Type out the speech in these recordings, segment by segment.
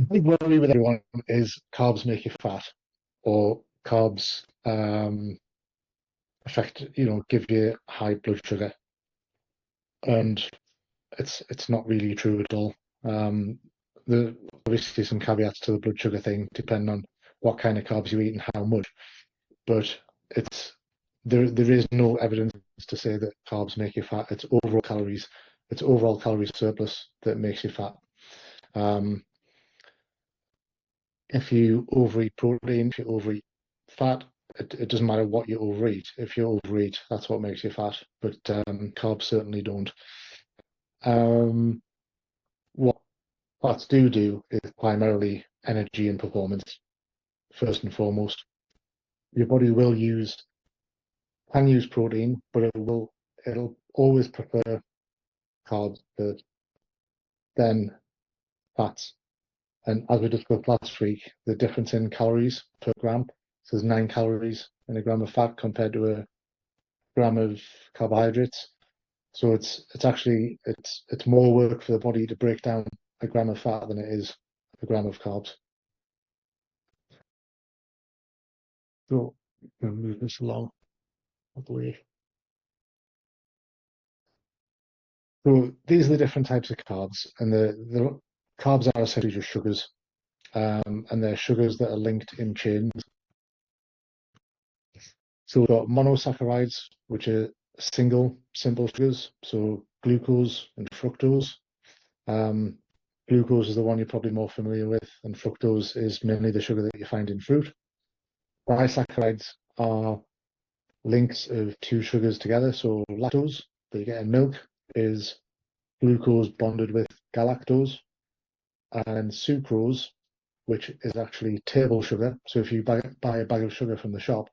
The big worry with everyone is carbs make you fat, or carbs affect, give you high blood sugar, and it's not really true at all. The obviously some caveats to the blood sugar thing, depending on what kind of carbs you eat and how much, but it's there is no evidence to say that carbs make you fat. It's overall calorie surplus that makes you fat. Um, if you overeat protein, if you overeat fat, it doesn't matter what you overeat. If you overeat, that's what makes you fat. But carbs certainly don't. Um, what fats do is primarily energy and performance, first and foremost. Your body can use protein, but it'll always prefer carbs first, then fats. And as we discussed last week, the difference in calories per gram, so there's 9 calories in a gram of fat compared to a gram of carbohydrates. So it's more work for the body to break down a gram of fat than it is a gram of carbs. So we'll move this along, I believe. So these are the different types of carbs, and the carbs are essentially just sugars, and they're sugars that are linked in chains. So we've got monosaccharides, which are simple sugars, so glucose and fructose. Um, Glucose is the one you're probably more familiar with, and fructose is mainly the sugar that you find in fruit. Disaccharides are links of two sugars together, so lactose that you get in milk is glucose bonded with galactose, and sucrose, which is actually table sugar. So if you buy a bag of sugar from the shop,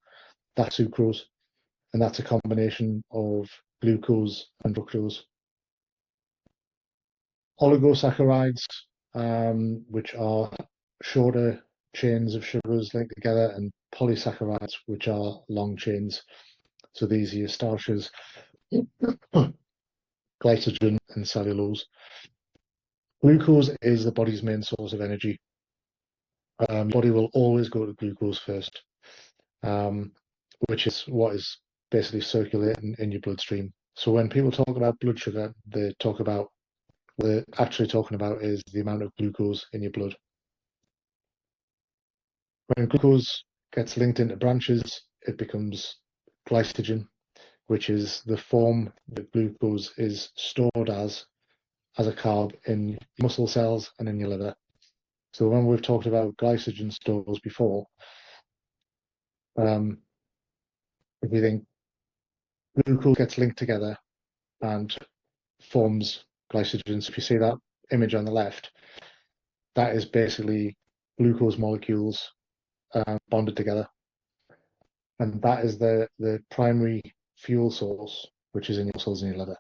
that's sucrose, and that's a combination of glucose and fructose. Oligosaccharides, which are shorter chains of sugars linked together, and polysaccharides, which are long chains. So these are your starches, glycogen, and cellulose. Glucose is the body's main source of energy. Your body will always go to glucose first, which is what is basically circulating in your bloodstream. So when people talk about blood sugar, what they're actually talking about is the amount of glucose in your blood. When glucose gets linked into branches, it becomes glycogen, which is the form that glucose is stored as a carb in muscle cells and in your liver. So when we've talked about glycogen stores before, if you think glucose gets linked together and forms glycogen, so if you see that image on the left, that is basically glucose molecules bonded together. And that is the primary fuel source, which is in your muscles and your liver.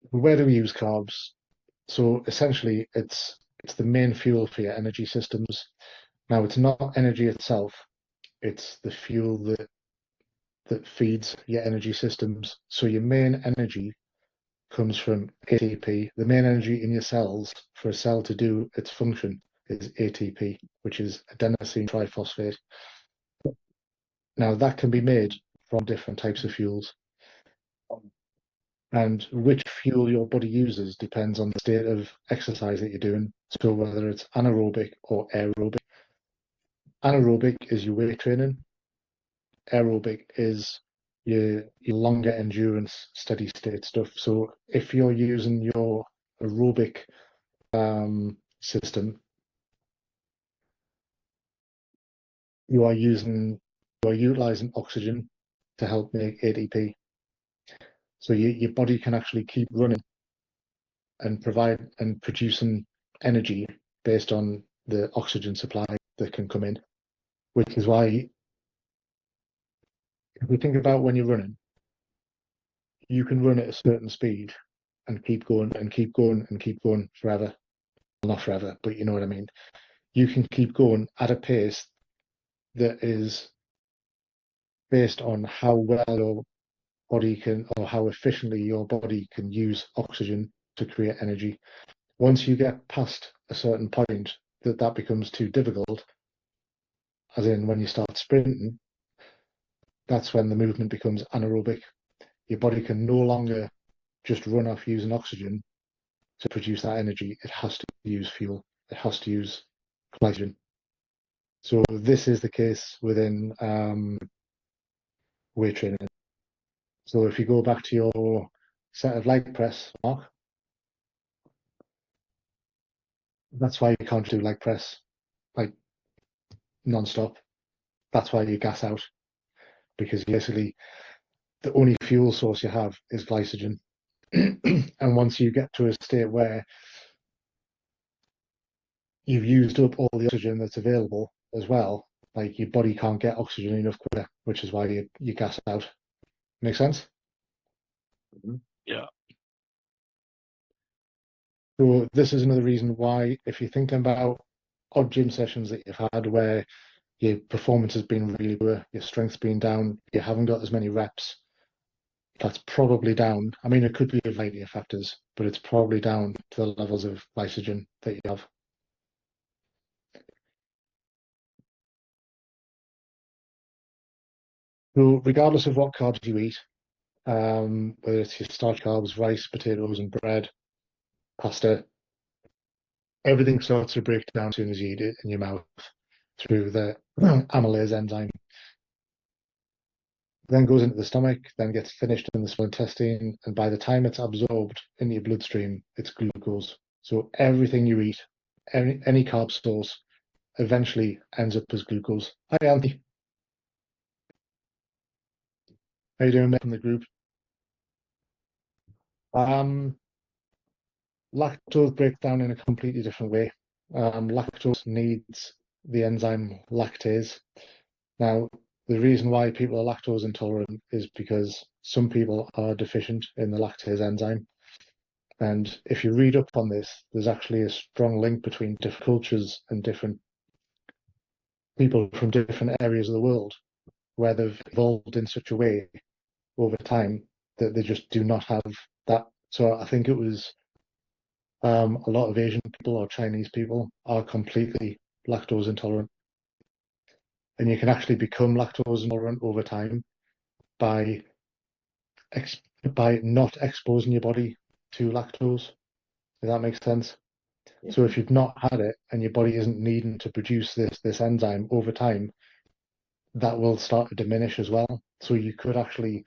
Where do we use carbs? So essentially, it's the main fuel for your energy systems. Now, it's not energy itself; it's the fuel that feeds your energy systems. So your main energy comes from ATP. The main energy in your cells for a cell to do its function is ATP, which is adenosine triphosphate. Now, that can be made from different types of fuels. And which fuel your body uses depends on the state of exercise that you're doing. So whether it's anaerobic or aerobic. Anaerobic is your weight training. Aerobic is your longer endurance, steady state stuff. So if you're using your aerobic system, you are utilizing oxygen to help make ATP. So your body can actually keep running and producing energy based on the oxygen supply that can come in, which is why if we think about when you're running, you can run at a certain speed and keep going and keep going and keep going forever. Well, not forever, but you know what I mean. You can keep going at a pace that is based on how well your body can, or how efficiently your body can use oxygen to create energy. Once you get past a certain point, that becomes too difficult, as in when you start sprinting, that's when the movement becomes anaerobic. Your body can no longer just run off using oxygen to produce that energy. It has to use fuel. It has to use glycogen. So this is the case within weight training. So if you go back to your set of leg press, Mark, that's why you can't do leg press like non-stop. That's why you gas out, because basically the only fuel source you have is glycogen. And once you get to a state where you've used up all the oxygen that's available as well, like your body can't get oxygen enough quicker, which is why you gas out. Make sense? Yeah. So this is another reason why, if you're thinking about odd gym sessions that you've had where your performance has been really poor, your strength's been down, you haven't got as many reps, that's probably down. I mean, it could be a variety of factors, but it's probably down to the levels of glycogen that you have. So regardless of what carbs you eat, whether it's your starch carbs, rice, potatoes, and bread, pasta, everything starts to break down as soon as you eat it in your mouth through the amylase enzyme. Then goes into the stomach, then gets finished in the small intestine, and by the time it's absorbed into your bloodstream, it's glucose. So everything you eat, any carb source, eventually ends up as glucose. Hi, Andy. How you doing, mate, from the group? Um, Lactose breaks down in a completely different way. Lactose needs the enzyme lactase. Now, the reason why people are lactose intolerant is because some people are deficient in the lactase enzyme. And if you read up on this, there's actually a strong link between different cultures and different people from different areas of the world where they've evolved in such a way over time that they just do not have that. So I think it was a lot of Asian people or Chinese people are completely lactose intolerant. And you can actually become lactose intolerant over time by by not exposing your body to lactose. Does that make sense? Yeah. So if you've not had it and your body isn't needing to produce this enzyme over time, that will start to diminish as well. So you could actually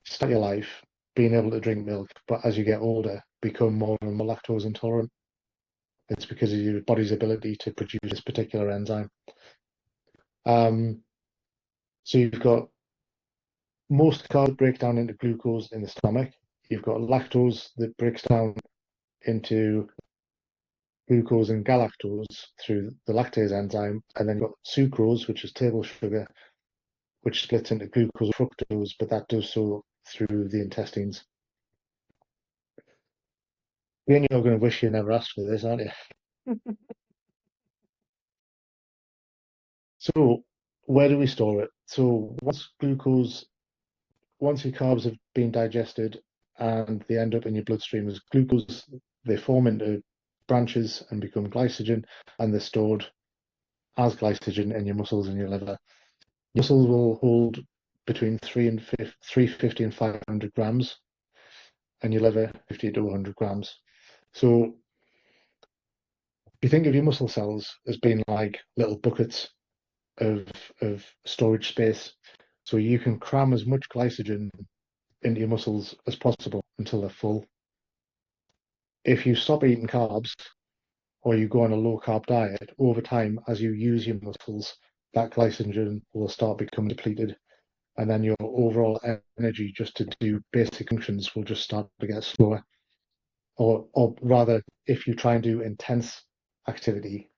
start your life being able to drink milk, but as you get older, become more and more lactose intolerant. It's because of your body's ability to produce this particular enzyme. So you've got most carbs break down into glucose in the stomach. You've got lactose that breaks down into glucose and galactose through the lactase enzyme, and then you've got sucrose, which is table sugar, which splits into glucose and fructose, but that does so through the intestines. Then you're going to wish you never asked for this, aren't you? So where do we store it? So once your carbs have been digested and they end up in your bloodstream as glucose, they form into branches and become glycogen, and they're stored as glycogen in your muscles and your liver. Muscles will hold between 350 and 500 grams, and your liver 50 to 100 grams. So you think of your muscle cells as being like little buckets of storage space. So you can cram as much glycogen into your muscles as possible until they're full. If you stop eating carbs or you go on a low carb diet, over time, as you use your muscles, that glycogen will start becoming depleted. And then your overall energy just to do basic functions will just start to get slower. Or rather, if you try and do intense activity,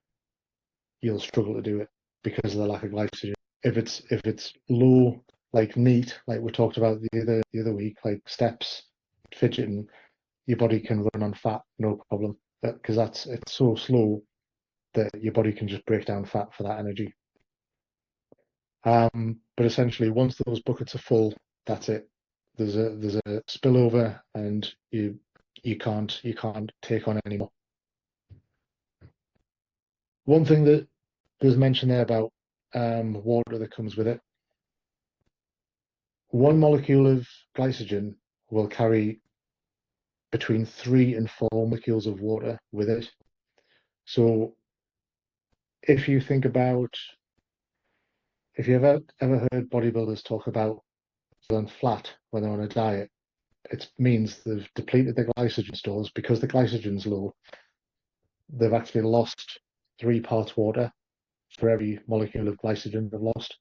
you'll struggle to do it because of the lack of glycogen. If it's low, like neat, like we talked about the other week, like steps, fidgeting, your body can run on fat, no problem. Because it's so slow that your body can just break down fat for that energy. But essentially, once those buckets are full, that's it. There's a spillover, and you can't take on anymore. One thing that was mentioned there about water that comes with it. One molecule of glycogen will carry between 3 and 4 molecules of water with it. So if you think about, if you've ever heard bodybuilders talk about feeling flat when they're on a diet, it means they've depleted their glycogen stores. Because the glycogen's low, they've actually lost 3 parts water for every molecule of glycogen they've lost.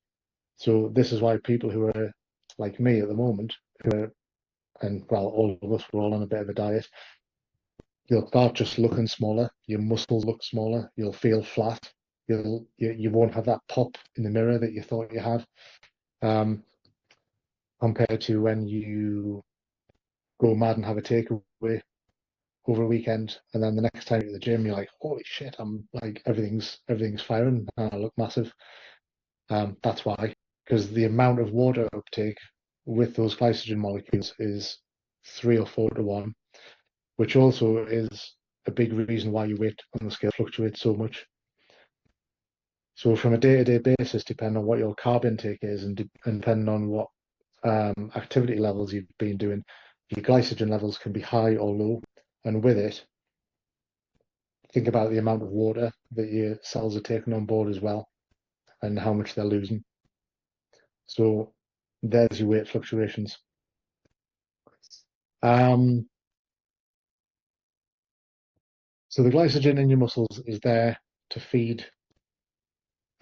So this is why people who are like me at the moment, and well, all of us, we're all on a bit of a diet, you'll start just looking smaller, your muscles look smaller, you'll feel flat, you won't have that pop in the mirror that you thought you had, compared to when you go mad and have a takeaway over a weekend, and then the next time you're at the gym, you're like, holy shit, I'm like, everything's firing, and I look massive. That's why, because the amount of water uptake with those glycogen molecules is 3 or 4 to 1, which also is a big reason why your weight on the scale fluctuates so much. So from a day-to-day basis, depending on what your carb intake is and depending on what activity levels you've been doing, your glycogen levels can be high or low. And with it, think about the amount of water that your cells are taking on board as well and how much they're losing. So there's your weight fluctuations. So the glycogen in your muscles is there to feed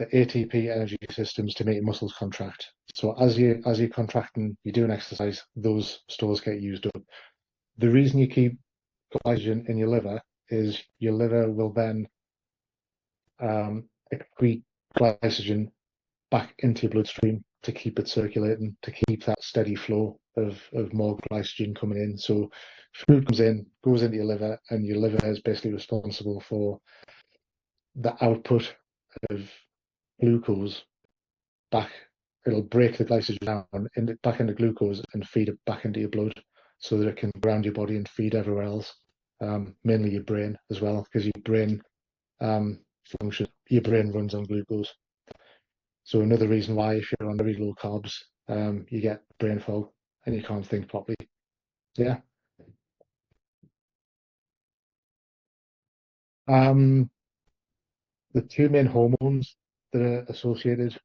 the ATP energy systems to make your muscles contract. So as you're contracting, you're doing exercise, those stores get used up. The reason you keep glycogen in your liver is your liver will then excrete glycogen back into your bloodstream to keep it circulating, to keep that steady flow of more glycogen coming in. So food comes in, goes into your liver, and your liver is basically responsible for the output of glucose back. It'll break the glycogen down back into glucose and feed it back into your blood so that it can ground your body and feed everywhere else, mainly your brain as well, because your brain your brain runs on glucose. So another reason why if you're on very low carbs, you get brain fog and you can't think properly. Yeah. The 2 main hormones that are associated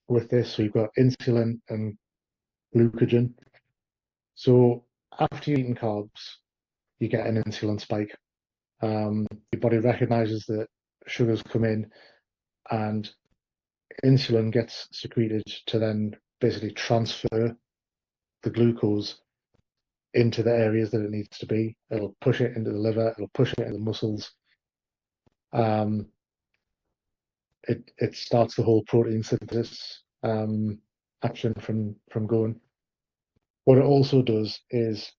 with this, so you've got insulin and glucagon. So after you're eating carbs, you get an insulin spike. Your body recognizes that sugars come in and insulin gets secreted to then basically transfer the glucose into the areas that it needs to be. It'll push it into the liver, it'll push it into the muscles. It starts the whole protein synthesis action from going. What it also does is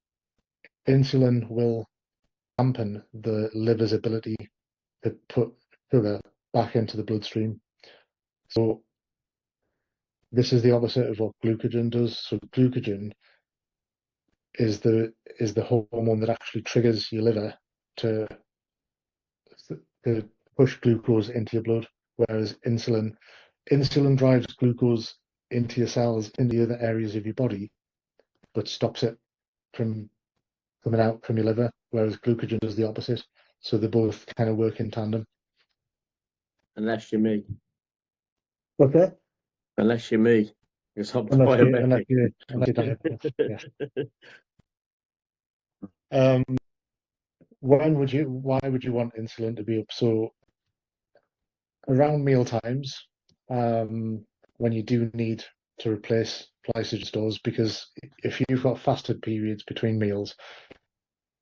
insulin will dampen the liver's ability to put sugar back into the bloodstream. So this is the opposite of what glucagon does. So glucagon is the hormone that actually triggers your liver to push glucose into your blood, whereas insulin drives glucose into your cells, into other areas of your body, but stops it from coming out from your liver, whereas glucagon does the opposite. So they both kind of work in tandem. Unless you're me. Okay. Unless you're me. Because I'm Unless you're yes. Why would you want insulin to be up? So around meal times, when you do need to replace glycogen stores, because if you've got fasted periods between meals,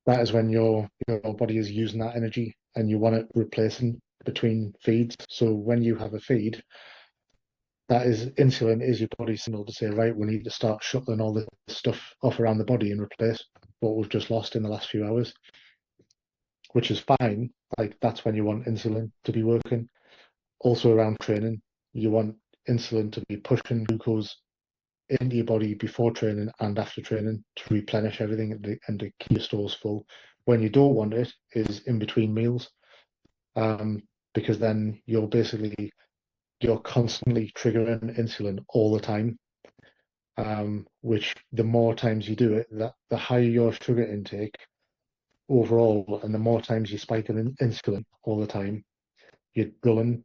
that is when your body is using that energy and you want it replacing between feeds. So when you have a feed, that is insulin is your body's signal to say, right, we need to start shuttling all this stuff off around the body and replace what we've just lost in the last few hours, which is fine. Like that's when you want insulin to be working. Also around training, you want insulin to be pushing glucose into your body before training and after training to replenish everything and to keep your stores full. When you don't want it is in between meals, because then you're constantly triggering insulin all the time. Which the more times you do it, the higher your sugar intake overall, and the more times you spike in insulin all the time, you're dulling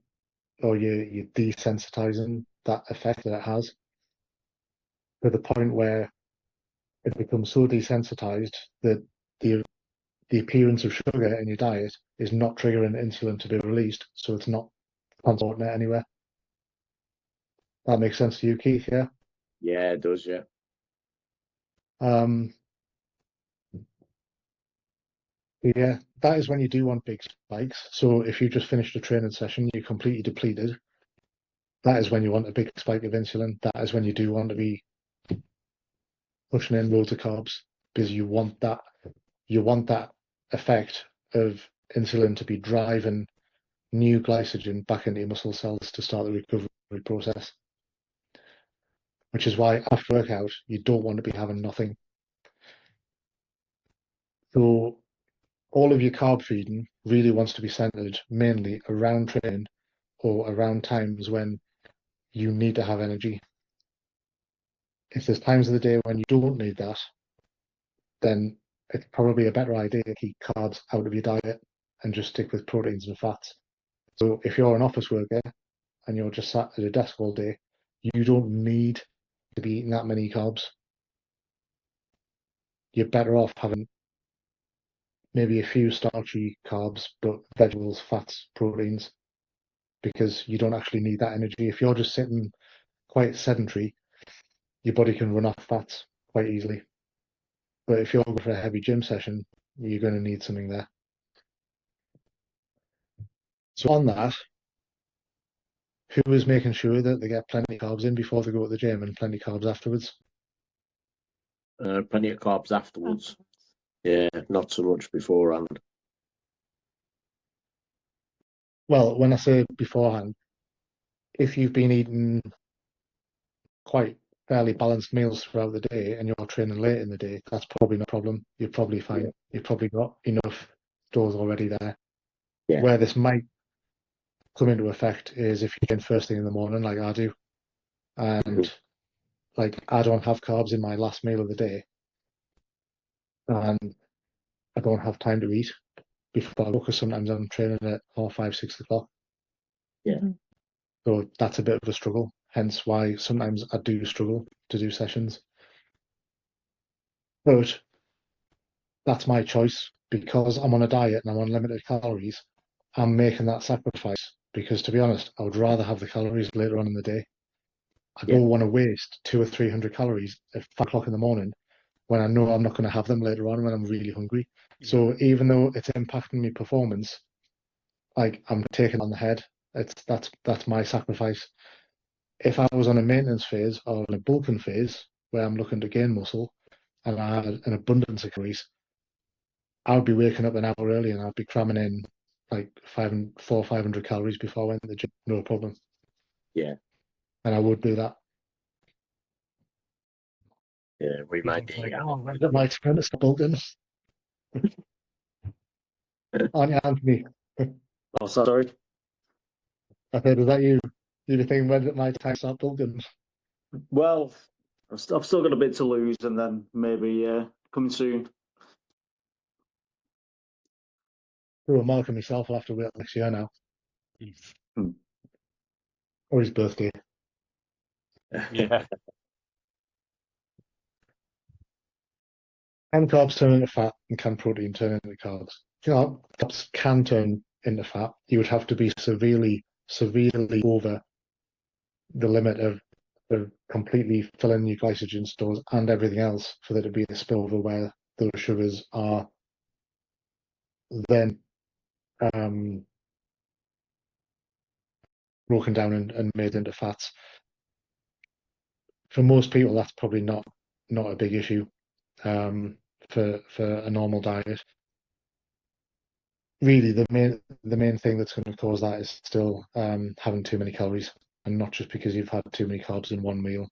or you're desensitizing that effect that it has to the point where it becomes so desensitized that the the appearance of sugar in your diet is not triggering insulin to be released, so it's not transporting it anywhere. That makes sense to you, Keith? Yeah. Yeah, it does. Yeah. Um, yeah, that is when you do want big spikes. So if you just finished a training session, you're completely depleted. That is when you want a big spike of insulin. That is when you do want to be pushing in loads of carbs because you want that effect of insulin to be driving new glycogen back into your muscle cells to start the recovery process. Which is why after workout, you don't want to be having nothing. So all of your carb feeding really wants to be centered mainly around training or around times when you need to have energy. If there's times of the day when you don't need that, then it's probably a better idea to keep carbs out of your diet and just stick with proteins and fats. So if you're an office worker and you're just sat at a desk all day, you don't need to be eating that many carbs. You're better off having maybe a few starchy carbs, but vegetables, fats, proteins, because you don't actually need that energy. If you're just sitting quite sedentary, your body can run off fats quite easily. But if you're going for a heavy gym session, you're going to need something there. So on that, who is making sure that they get plenty of carbs in before they go to the gym and plenty of carbs afterwards? Plenty of carbs afterwards. Yeah, not so much beforehand. Well, when I say beforehand, if you've been eating quite fairly balanced meals throughout the day and you're training late in the day, that's probably no problem. You're probably fine. Yeah. You've probably got enough stores already there. Yeah. Where this might come into effect is if you train first thing in the morning, like I do, and like I don't have carbs in my last meal of the day, and I don't have time to eat before I go because sometimes I'm training at 5, 6 o'clock. Yeah. So that's a bit of a struggle. Hence why sometimes I do struggle to do sessions. But that's my choice because I'm on a diet and I'm on limited calories. I'm making that sacrifice because, to be honest, I would rather have the calories later on in the day. I don't want to waste 200 or 300 calories at 5 o'clock in the morning when I know I'm not going to have them later on when I'm really hungry. So even though it's impacting my performance, like I'm taking on the head. That's my sacrifice. If I was on a maintenance phase or in a bulking phase where I'm looking to gain muscle and I had an abundance of calories, I would be waking up an hour early and I'd be cramming in like 500 calories before I went to the gym, no problem. Yeah. And I would do that. Yeah, we might do. Like, oh, right at my turn to stop bulking. Aren't you, Anthony? Oh, sorry. I said, is that you? You think when it my time to start bulking? Well, I've still got a bit to lose, and then maybe coming soon. Oh, Mark and myself will have to wait next year now. Hmm. Or his birthday. Yeah. Can carbs turn into fat and can protein turn into carbs? You know, carbs can turn into fat. You would have to be severely over the limit of completely filling your glycogen stores and everything else for there to be a spillover where those sugars are then broken down and made into fats. For most people, that's probably not a big issue for a normal diet. Really, the main thing that's going to cause that is still having too many calories, and not just because you've had too many carbs in one meal.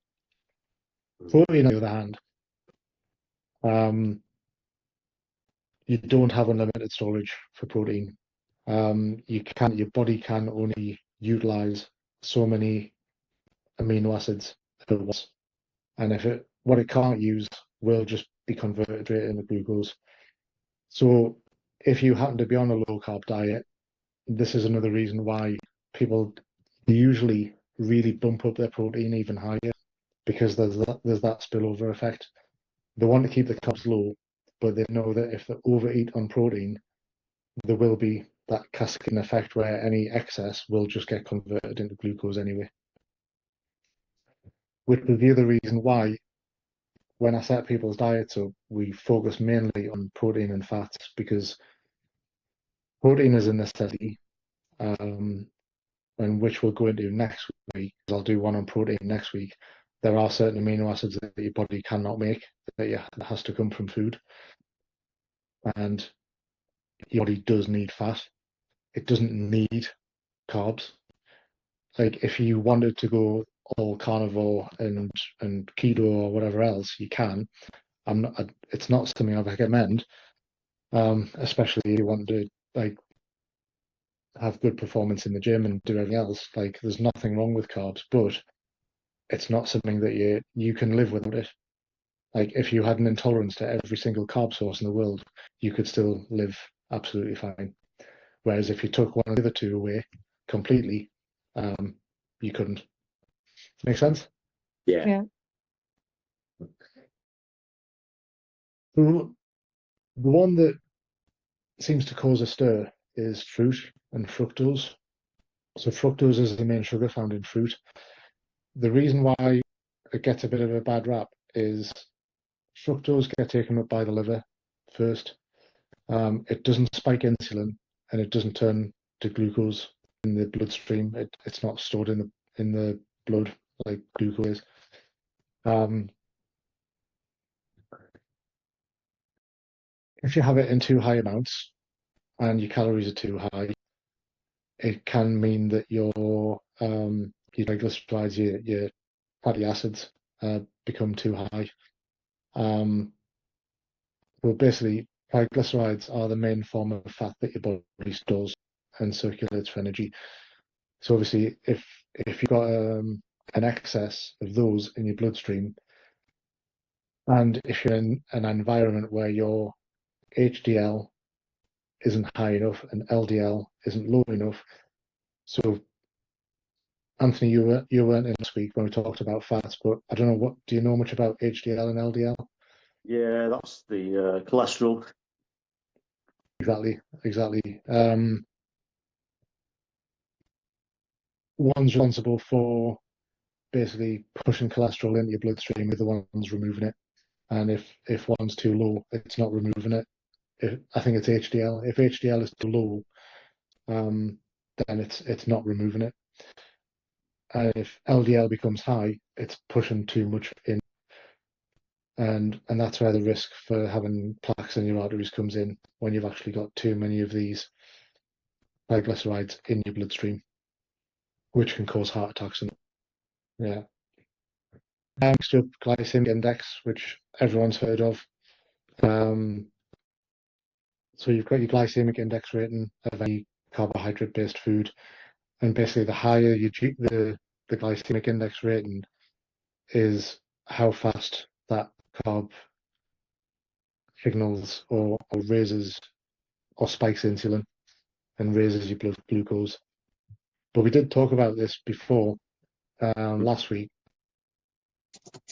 Protein, on the other hand, you don't have unlimited storage for protein. Your body can only utilize so many amino acids at once, and what it can't use will just be converted straight into glucose. So if you happen to be on a low carb diet, this is another reason why people usually really bump up their protein even higher, because there's that spillover effect. They want to keep the carbs low, but they know that if they overeat on protein, there will be that cascading effect where any excess will just get converted into glucose anyway. Which is the other reason why, when I set people's diets up, we focus mainly on protein and fats, because protein is a necessity, and which we'll go into next week. I'll do one on protein next week. There are certain amino acids that your body cannot make, that has to come from food, and your body does need fat. It doesn't need carbs. Like, if you wanted to go all carnivore and keto or whatever else, you can. It's not something I recommend, especially if you want to like have good performance in the gym and do everything else. Like, there's nothing wrong with carbs, but it's not something that you can live without it. Like, if you had an intolerance to every single carb source in the world, you could still live absolutely fine. Whereas if you took one of the other two away completely, you couldn't. Make sense? Yeah. Yeah. The one that seems to cause a stir is fruit and fructose. So fructose is the main sugar found in fruit. The reason why it gets a bit of a bad rap is fructose gets taken up by the liver first. It doesn't spike insulin, and it doesn't turn to glucose in the bloodstream. It's not stored in the blood like glucose is. If you have it in too high amounts and your calories are too high, it can mean that your triglycerides, your fatty acids, become too high. Well, basically, triglycerides are the main form of fat that your body stores and circulates for energy. So obviously, if you've got an excess of those in your bloodstream, and if you're in an environment where your HDL isn't high enough and LDL isn't low enough, so Anthony, you weren't in this week when we talked about fats, but I don't know, do you know much about HDL and LDL? Yeah, that's the cholesterol. Exactly. One's responsible for basically pushing cholesterol into your bloodstream, with the one's removing it. And if one's too low, it's not removing it. I think it's HDL. If HDL is too low, then it's not removing it. And if LDL becomes high, it's pushing too much in. And that's where the risk for having plaques in your arteries comes in, when you've actually got too many of these triglycerides in your bloodstream, which can cause heart attacks. And yeah. Next up, glycemic index, which everyone's heard of. So you've got your glycemic index rating of any carbohydrate-based food, and basically the higher the glycemic index rating is, how fast that carb signals or raises or spikes insulin and raises your blood glucose. But we did talk about this before, last week.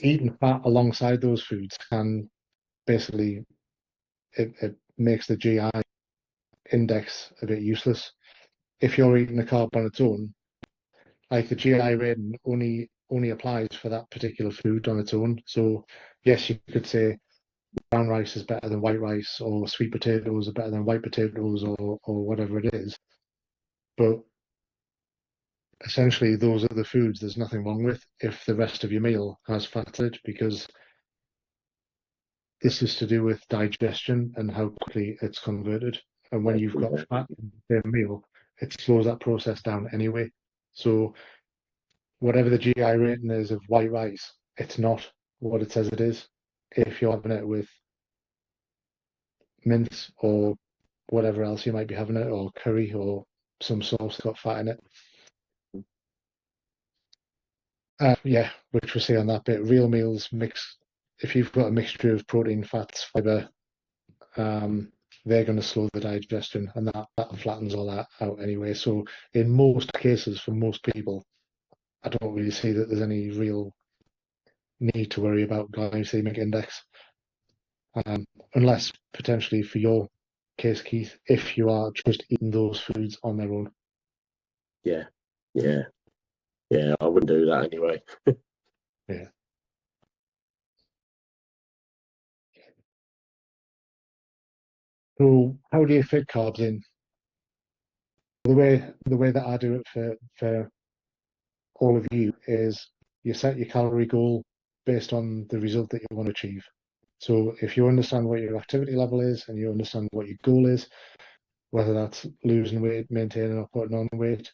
Eating fat alongside those foods can basically, it makes the GI index a bit useless. If you're eating a carb on its own, like, the GI rating only applies for that particular food on its own. So yes, you could say brown rice is better than white rice, or sweet potatoes are better than white potatoes, or whatever it is. But essentially, those are the foods there's nothing wrong with if the rest of your meal has fat in it, because this is to do with digestion and how quickly it's converted. And when you've got fat in the same meal, it slows that process down anyway. So whatever the GI rating is of white rice, it's not what it says it is. If you're having it with mince or whatever else you might be having it, or curry or some sauce that's got fat in it. Yeah, which we say on that bit, real meals mix. If you've got a mixture of protein, fats, fiber, they're going to slow the digestion, and that flattens all that out anyway. So in most cases, for most people, I don't really see that there's any real need to worry about glycemic index, unless potentially for your case, Keith, if you are just eating those foods on their own. Yeah, yeah, yeah. I wouldn't do that anyway. Yeah. So how do you fit carbs in? The way that I do it for all of you is you set your calorie goal based on the result that you want to achieve. So if you understand what your activity level is and you understand what your goal is, whether that's losing weight, maintaining or putting on weight,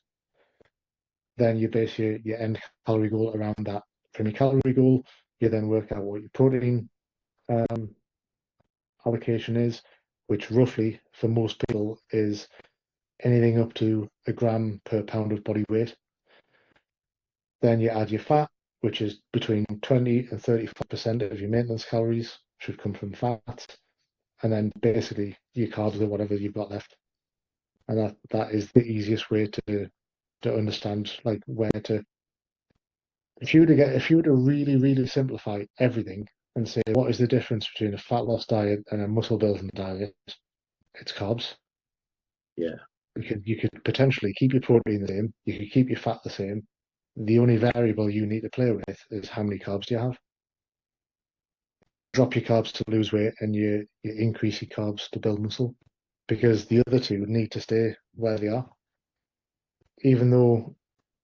then you base your end calorie goal around that. From your calorie goal, you then work out what your protein allocation is, which roughly for most people is anything up to a gram per pound of body weight. Then you add your fat, which is between 20 and 35% of your maintenance calories should come from fats. And then basically your carbs are whatever you've got left. And that is the easiest way to understand like where to if you were to really, really simplify everything and say what is the difference between a fat loss diet and a muscle building diet, it's carbs. Yeah, You could potentially keep your protein the same, you could keep your fat the same. The only variable you need to play with is how many carbs do you have. Drop your carbs to lose weight and you increase your carbs to build muscle, because the other two need to stay where they are. Even though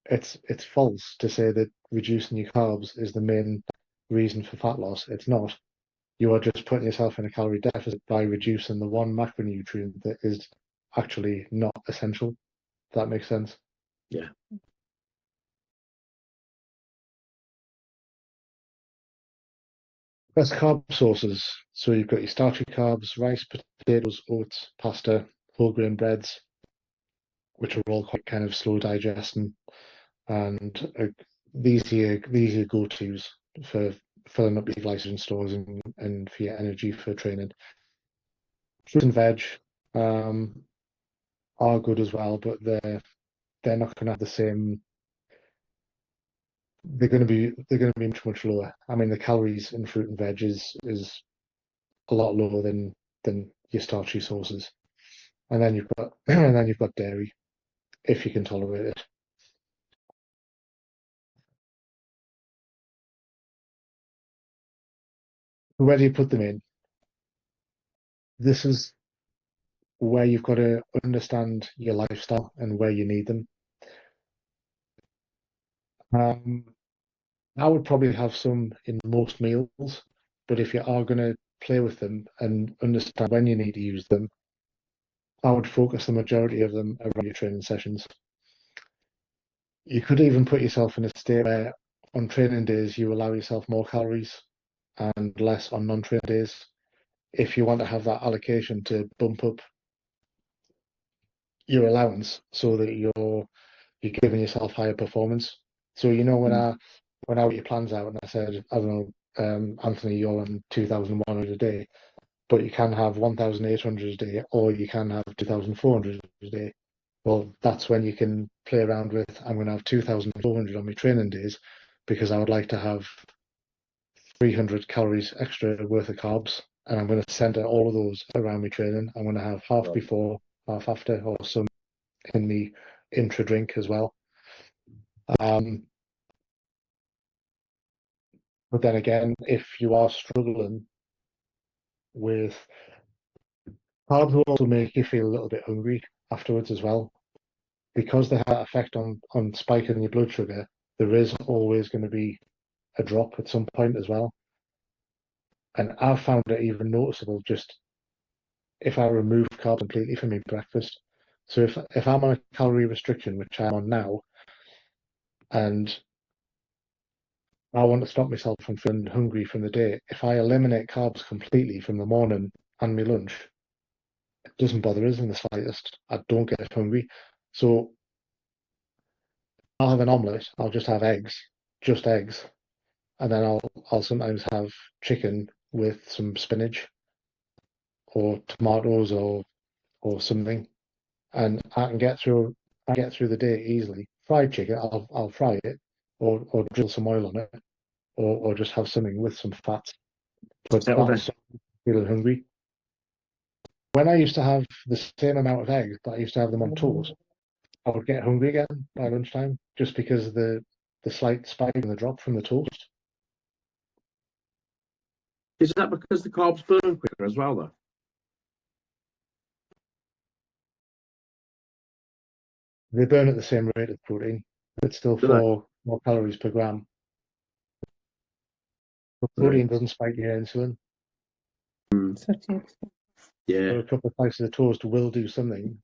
it's false to say that reducing your carbs is the main reason for fat loss. It's not. You are just putting yourself in a calorie deficit by reducing the one macronutrient that is actually not essential. If that makes sense. yeah, Best carb sources. So you've got your starchy carbs, rice, potatoes, oats, pasta, whole grain breads, which are all quite kind of slow digesting, and these are your go-tos for filling up your glycogen stores and for your energy for training. Fruit and veg are good as well, but they're not going to have the same. They're going to be much lower. I mean, the calories in fruit and veg is a lot lower than your starchy sources. And then you've got and then you've got dairy, if you can tolerate it. Where do you put them in? This is where you've got to understand your lifestyle and where you need them. Um, I would probably have some in most meals, but if you are going to play with them and understand when you need to use them, I would focus the majority of them around your training sessions. You could even put yourself in a state where on training days you allow yourself more calories and less on non-training days, if you want to have that allocation to bump up your allowance so that you're giving yourself higher performance. So when I put your plans out and I said, I don't know, Anthony, you're on 2,100 a day, but you can have 1,800 a day, or you can have 2,400 a day. Well, that's when you can play around with, I'm going to have 2,400 on my training days because I would like to have 300 calories extra worth of carbs. And I'm going to center all of those around my training. I'm going to have half before, half after, or some in the intra drink as well. But then again, if you are struggling with carbs, will also make you feel a little bit hungry afterwards as well, because they have that effect on spiking your blood sugar. There is always going to be a drop at some point as well, and I've found it even noticeable just if I remove carbs completely from my breakfast. So if I'm on a calorie restriction, which I'm on now, and I want to stop myself from feeling hungry from the day. If I eliminate carbs completely from the morning and my lunch, it doesn't bother us in the slightest. I don't get hungry. So I'll have an omelette. I'll just have eggs, just eggs, and then I'll sometimes have chicken with some spinach or tomatoes or something, and I get through the day easily. Fried chicken, I'll fry it or drill some oil on it or just have something with some fat. But Settle that'll down. stop me feeling hungry. When I used to have the same amount of eggs, but I used to have them on toast, I would get hungry again by lunchtime just because of the slight spike in the drop from the toast. Is that because the carbs burn quicker as well, though? They burn at the same rate as protein. It's still Do they? four more calories per gram. But Right. protein doesn't spike your insulin. Yeah. So a couple of slices of toast will do something.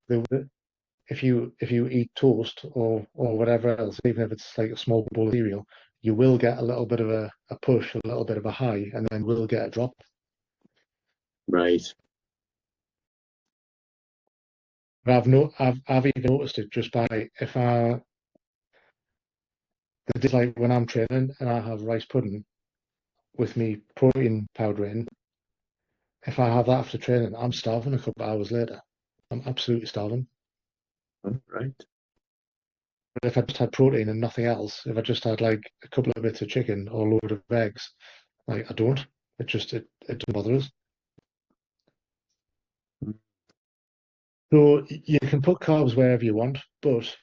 If you eat toast or whatever else, even if it's like a small bowl of cereal, you will get a little bit of a push, a little bit of a high, and then will get a drop. Right. But I've even noticed it just by if I it's like when I'm training and I have rice pudding with me protein powder in. If I have that after training, I'm starving a couple of hours later. I'm absolutely starving. Right. But if I just had protein and nothing else, if I just had like a couple of bits of chicken or a load of eggs, like I don't. It doesn't bother us. So you can put carbs wherever you want, but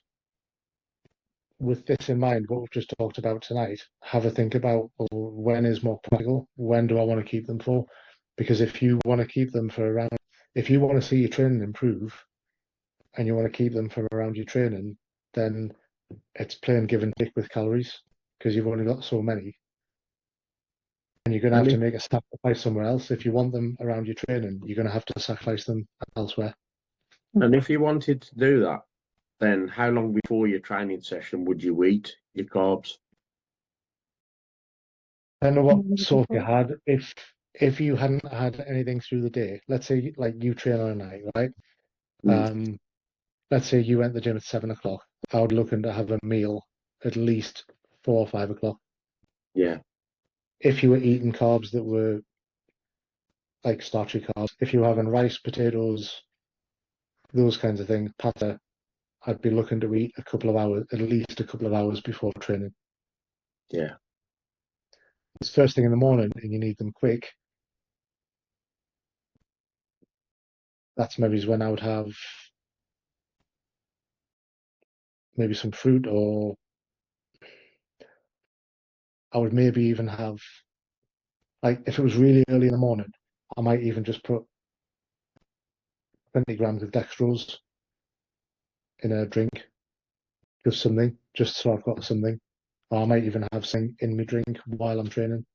with this in mind, what we've just talked about tonight, have a think about, well, when is more practical? When do I want to keep them for? Because if you want to keep them for around, if you want to see your training improve and you want to keep them from around your training, then it's playing give and take with calories because you've only got so many. And you're going to have And to if, make a sacrifice somewhere else. If you want them around your training, you're going to have to sacrifice them elsewhere. and if you wanted to do that, then how long before your training session would you eat your carbs? I don't know what sort you had. If you hadn't had anything through the day, let's say like you train on a night, right? Um, let's say you went to the gym at 7 o'clock. I would looking to have a meal at least 4 or 5 o'clock. Yeah. If you were eating carbs that were like starchy carbs, if you were having rice, potatoes, those kinds of things, pasta, I'd be looking to eat a couple of hours, at least a couple of hours before training. Yeah. It's first thing in the morning and you need them quick. That's maybe when I would have maybe some fruit, or I would maybe even have, like, if it was really early in the morning, I might even just put 20 grams of dextrose in a drink, just something, just so I've got something. Or I might even have something in my drink while I'm training.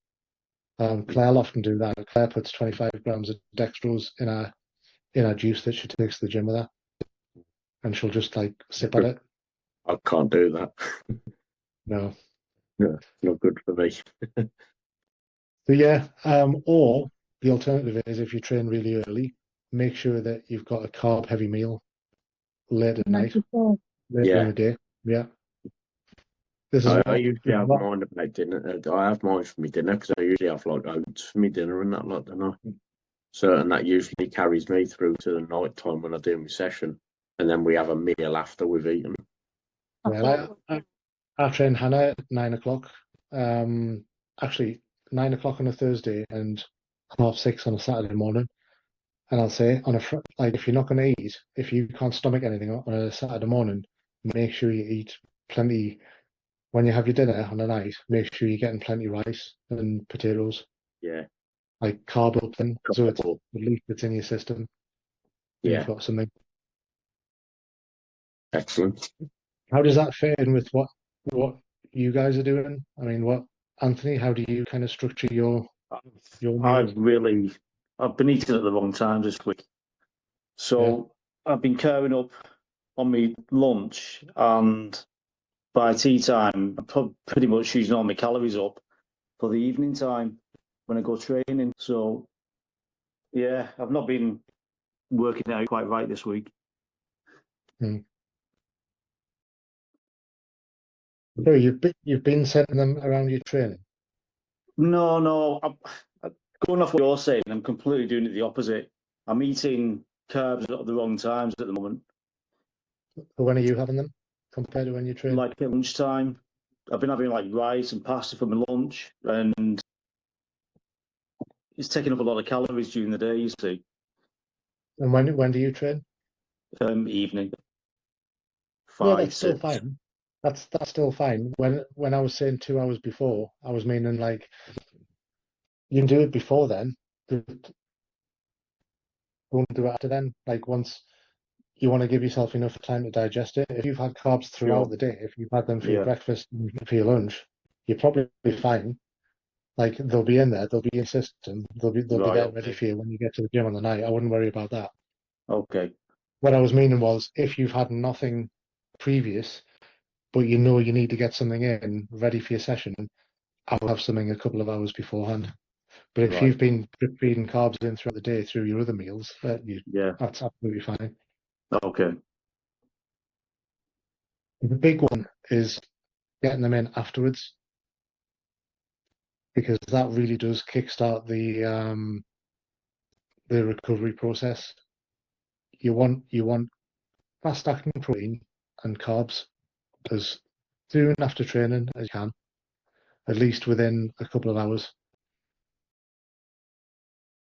Claire will often do that. Claire puts 25 grams of dextrose in a juice that she takes to the gym with her, and she'll just like sip at it. I can't do that. No. No, not good for me. So yeah, or the alternative is if you train really early, make sure that you've got a carb heavy meal late at night, later in Yeah. the day. Yeah. This is I what usually have mine about dinner. I have mine for my dinner because I usually have like oats for my dinner and that, like, don't I? So, and that usually carries me through to the night time when I do my session, and then we have a meal after we've eaten. yeah, I train Hannah at 9 o'clock. Actually 9 o'clock on a Thursday and 6:30 on a Saturday morning. And I'll say like if you're not going to eat, if you can't stomach anything on a Saturday morning, make sure you eat plenty. When you have your dinner on a night, make sure you're getting plenty of rice and potatoes, Yeah. like carb something, so it's Couple. at least it's in your system and you've Yeah. got something. Excellent. How does that fit in with what you guys are doing? I mean, what Anthony? How do you kind of structure your meals? I've been eating at the wrong time this week. So I've been carrying up on my lunch, and by tea time, I'm pretty much using all my calories up. for the evening time when I go training. So, yeah, I've not been working out quite right this week. So you've been setting them around your training? No, I'm going off what you're saying. I'm completely doing it the opposite. I'm eating carbs at the wrong times at the moment. So when are you having them compared to when you train? Like at lunchtime, I've been having like rice and pasta for my lunch, and it's taking up a lot of calories during the day. You see, And when do you train? evening, Yeah, 5, that's still 6. fine. That's still fine. When I was saying 2 hours before, I was meaning like you can do it before then, but don't do it after then. Like once you want to give yourself enough time to digest it. If you've had carbs throughout Sure. the day, if you've had them for your Yeah. breakfast and for your lunch, you're probably fine. Like they'll be in there, they'll be in your system, they'll be Right. there ready Okay. for you when you get to the gym on the night. I wouldn't worry about that. Okay. What I was meaning was if you've had nothing previous, but you know you need to get something in ready for your session, I will have something a couple of hours beforehand. But if Right. you've been feeding carbs in throughout the day through your other meals, Yeah. that's absolutely fine. Okay. The big one is getting them in afterwards because that really does kickstart the recovery process. You want fast acting protein and carbs as soon after training as you can, at least within a couple of hours,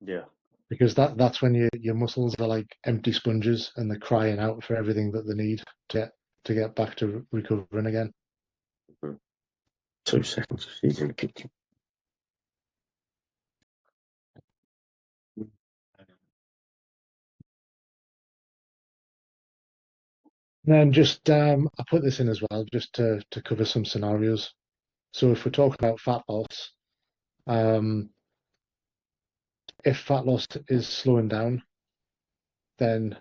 Yeah. because that's when your muscles are like empty sponges and they're crying out for everything that they need to get back to recovering again. 2 seconds. He's in the kitchen. And then just I put this in as well just to cover some scenarios. So if we're talking about fat loss, if fat loss is slowing down, then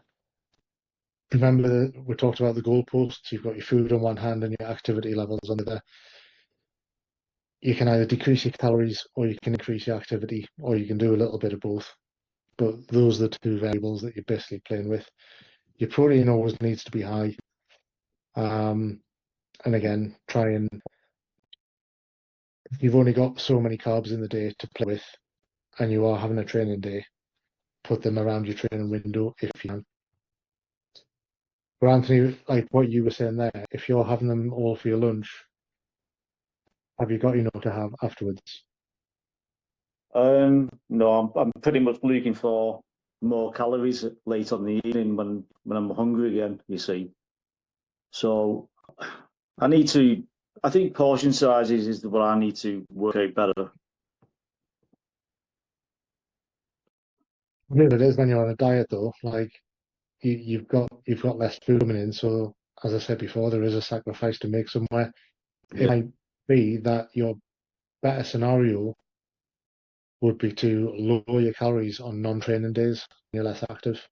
remember that we talked about the goalposts. You've got your food on one hand and your activity levels on the other. You can either decrease your calories or you can increase your activity, or you can do a little bit of both. But those are the two variables that you're basically playing with. Your protein always needs to be high. And again, try and if you've only got so many carbs in the day to play with, and you are having a training day, put them around your training window if you can. But Anthony, like what you were saying there, if you're having them all for your lunch, have you got enough to have afterwards? No, I'm pretty much looking for more calories late on the evening when I'm hungry again, you see. So I think portion sizes is what I need to work out better. It is when you're on a diet though. Like you've got less food coming in. So as I said before, there is a sacrifice to make somewhere. It might be that your better scenario would be to lower your calories on non-training days when you're less active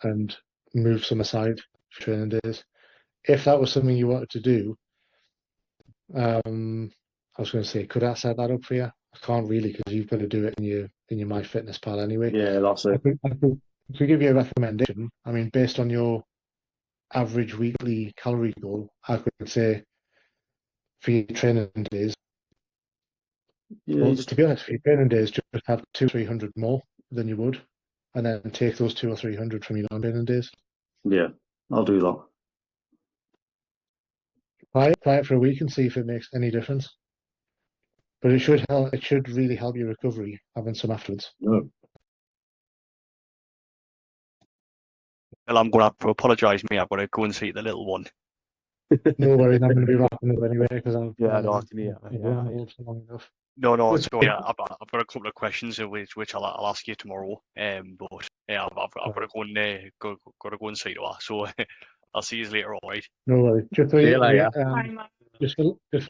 and move some aside for training days. If that was something you wanted to do, I was going to say, could I set that up for you? I can't really because you've got to do it in your MyFitnessPal anyway. Yeah, that's I it. could give you a recommendation. I mean, based on your average weekly calorie goal, I could say for your training days. Yeah, Well, to be honest, for your training days, just have 200-300 more than you would, and then take those 200 or 300 from your non-training days. yeah, I'll do that. Try it for a week and see if it makes any difference. But it should help. It should really help your recovery having some afterwards. No. Well, I'm going to have to apologise, mate. I've got to go and see the little one. No worries, I'm going to be wrapping up anyway because I've I can hear. I've rambled for long enough. No, it's all right. I've got a couple of questions which I'll ask you tomorrow. But yeah, I've got to go and got to go and see to her. So I'll see you later. All right. No worries. Just so See you later. just